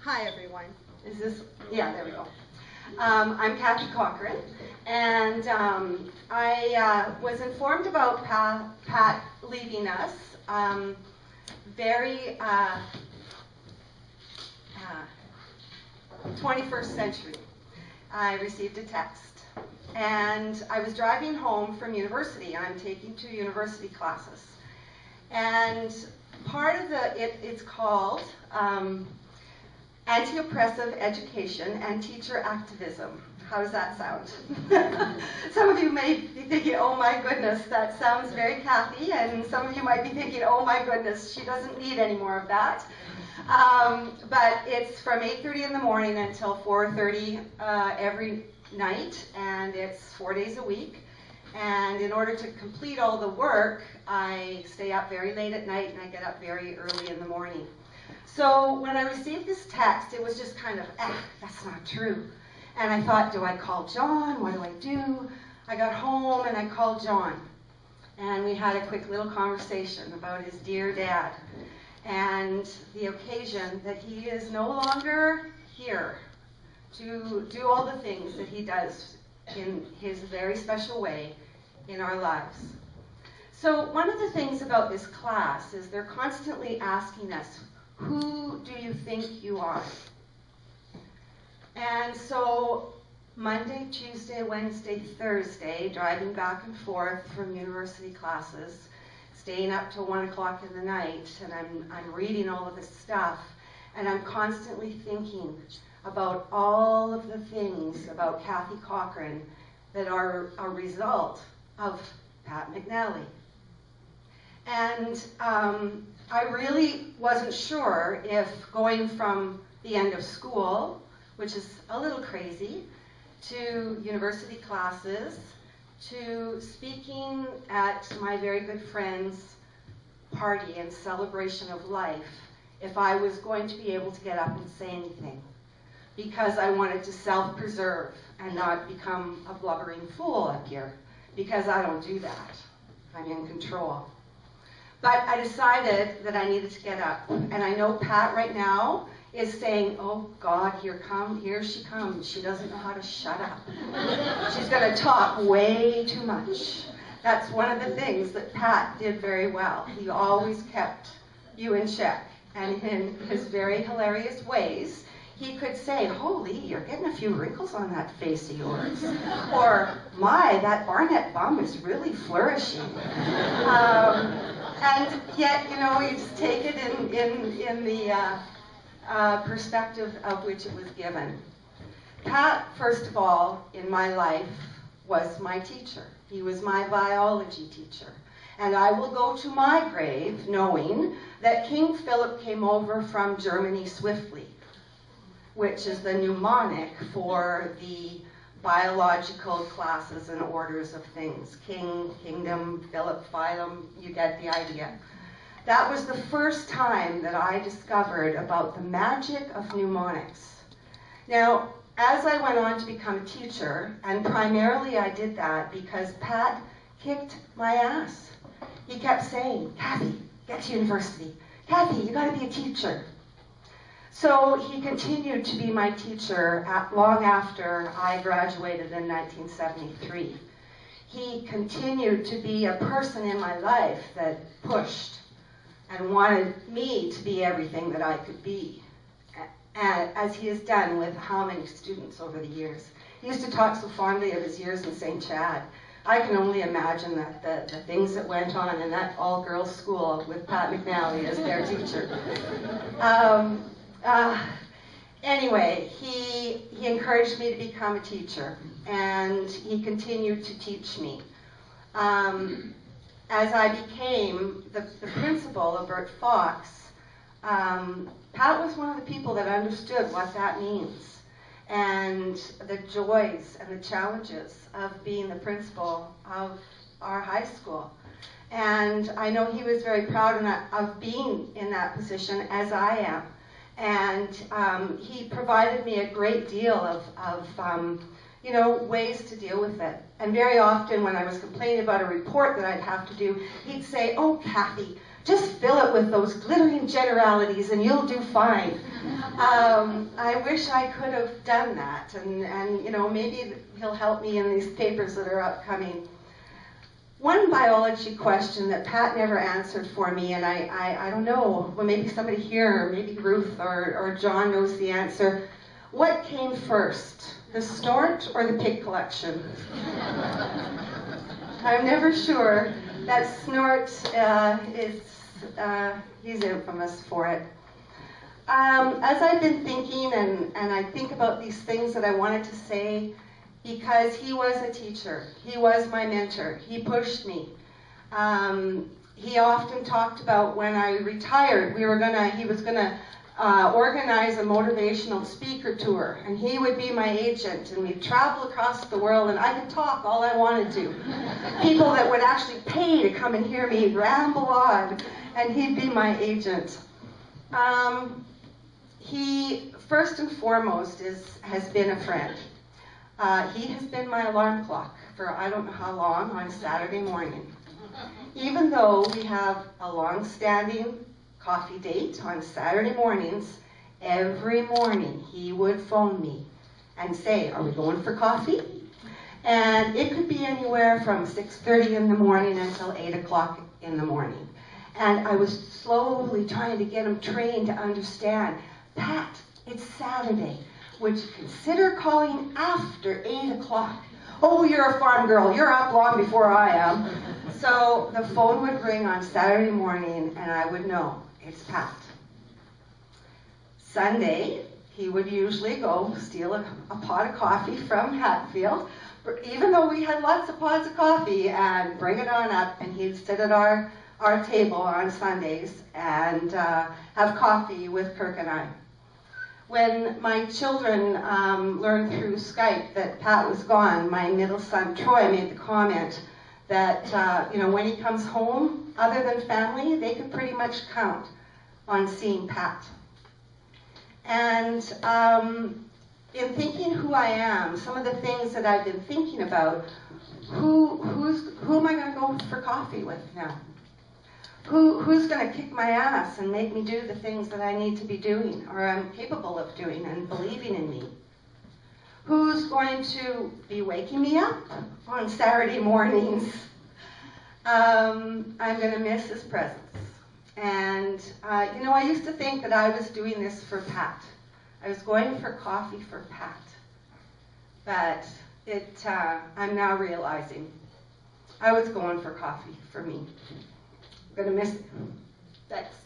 Hi, everyone. Is this, yeah, there we go. I'm Cathy Cochrane, and I was informed about Pat leaving us very 21st century. I received a text, and I was driving home from university. I'm taking 2 university classes, and part of it's called Anti-Oppressive Education and Teacher Activism. How does that sound? Some of you may be thinking, oh my goodness, that sounds very Cathy, and some of you might be thinking, oh my goodness, she doesn't need any more of that. But it's from 8:30 in the morning until 4:30 every night, and it's 4 days a week. And in order to complete all the work, I stay up very late at night and I get up very early in the morning. So when I received this text, it was just kind of, that's not true. And I thought, do I call John? What do I do? I got home and I called John. And we had a quick little conversation about his dear dad and the occasion that he is no longer here to do all the things that he does in his very special way in our lives. So one of the things about this class is they're constantly asking us, who do you think you are? And so Monday, Tuesday, Wednesday, Thursday, driving back and forth from university classes, staying up till 1 o'clock in the night, and I'm reading all of this stuff, and I'm constantly thinking about all of the things about Cathy Cochrane that are a result of Pat McNally. And I really wasn't sure if going from the end of school, which is a little crazy, to university classes, to speaking at my very good friend's party and celebration of life, if I was going to be able to get up and say anything, because I wanted to self-preserve and not become a blubbering fool up here, because I don't do that. I'm in control. But I decided that I needed to get up, and I know Pat right now is saying, oh God, here she comes. She doesn't know how to shut up. She's going to talk way too much. That's one of the things that Pat did very well. He always kept you in check, and in his very hilarious ways, he could say, holy, you're getting a few wrinkles on that face of yours. Or, my, that Barnett bum is really flourishing. And yet, you know, you just take it in the perspective of which it was given. Pat, first of all, in my life, was my teacher. He was my biology teacher. And I will go to my grave knowing that King Philip came over from Germany swiftly, which is the mnemonic for the biological classes and orders of things. King, kingdom, Philip, phylum, you get the idea. That was the first time that I discovered about the magic of mnemonics. Now, as I went on to become a teacher, and primarily I did that because Pat kicked my ass. He kept saying, Cathy, get to university. Cathy, you gotta be a teacher. So he continued to be my teacher long after I graduated in 1973. He continued to be a person in my life that pushed and wanted me to be everything that I could be, as he has done with how many students over the years. He used to talk so fondly of his years in St. Chad. I can only imagine that the things that went on in that all-girls school with Pat McNally as their teacher. Anyway, he encouraged me to become a teacher, and he continued to teach me. As I became the principal of Bert Fox, Pat was one of the people that understood what that means, and the joys and the challenges of being the principal of our high school. And I know he was very proud of being in that position, as I am. And he provided me a great deal of you know, ways to deal with it. And very often when I was complaining about a report that I'd have to do, he'd say, oh, Cathy, just fill it with those glittering generalities and you'll do fine. I wish I could have done that, and you know, maybe he'll help me in these papers that are upcoming. One biology question that Pat never answered for me, and I don't know, well, maybe somebody here, or maybe Ruth or John knows the answer. What came first, the snort or the pig collection? I'm never sure. That snort he's infamous for it. As I've been thinking, and I think about these things that I wanted to say, because he was a teacher, he was my mentor, he pushed me. He often talked about when I retired, he was gonna organize a motivational speaker tour, and he would be my agent, and we'd travel across the world, and I could talk all I wanted to. People that would actually pay to come and hear me ramble on, and he'd be my agent. He, first and foremost, has been a friend. He has been my alarm clock for I don't know how long on Saturday morning. Even though we have a long-standing coffee date on Saturday mornings, every morning he would phone me and say, "Are we going for coffee?" And it could be anywhere from 6:30 in the morning until 8 o'clock in the morning. And I was slowly trying to get him trained to understand, "Pat, it's Saturday. Would you consider calling after 8 o'clock? Oh, you're a farm girl. You're up long before I am." So the phone would ring on Saturday morning, and I would know, it's Pat. Sunday, he would usually go steal a pot of coffee from Hatfield, even though we had lots of pots of coffee, and bring it on up, and he'd sit at our table on Sundays and have coffee with Kirk and I. When my children learned through Skype that Pat was gone, my middle son Troy made the comment that when he comes home, other than family, they could pretty much count on seeing Pat. And in thinking who I am, some of the things that I've been thinking about, who am I going to go for coffee with now? Who's going to kick my ass and make me do the things that I need to be doing, or I'm capable of doing, and believing in me? Who's going to be waking me up on Saturday mornings? I'm going to miss his presence. And, I used to think that I was doing this for Pat. I was going for coffee for Pat. But I'm now realizing I was going for coffee for me. I'm going to miss it. Thanks.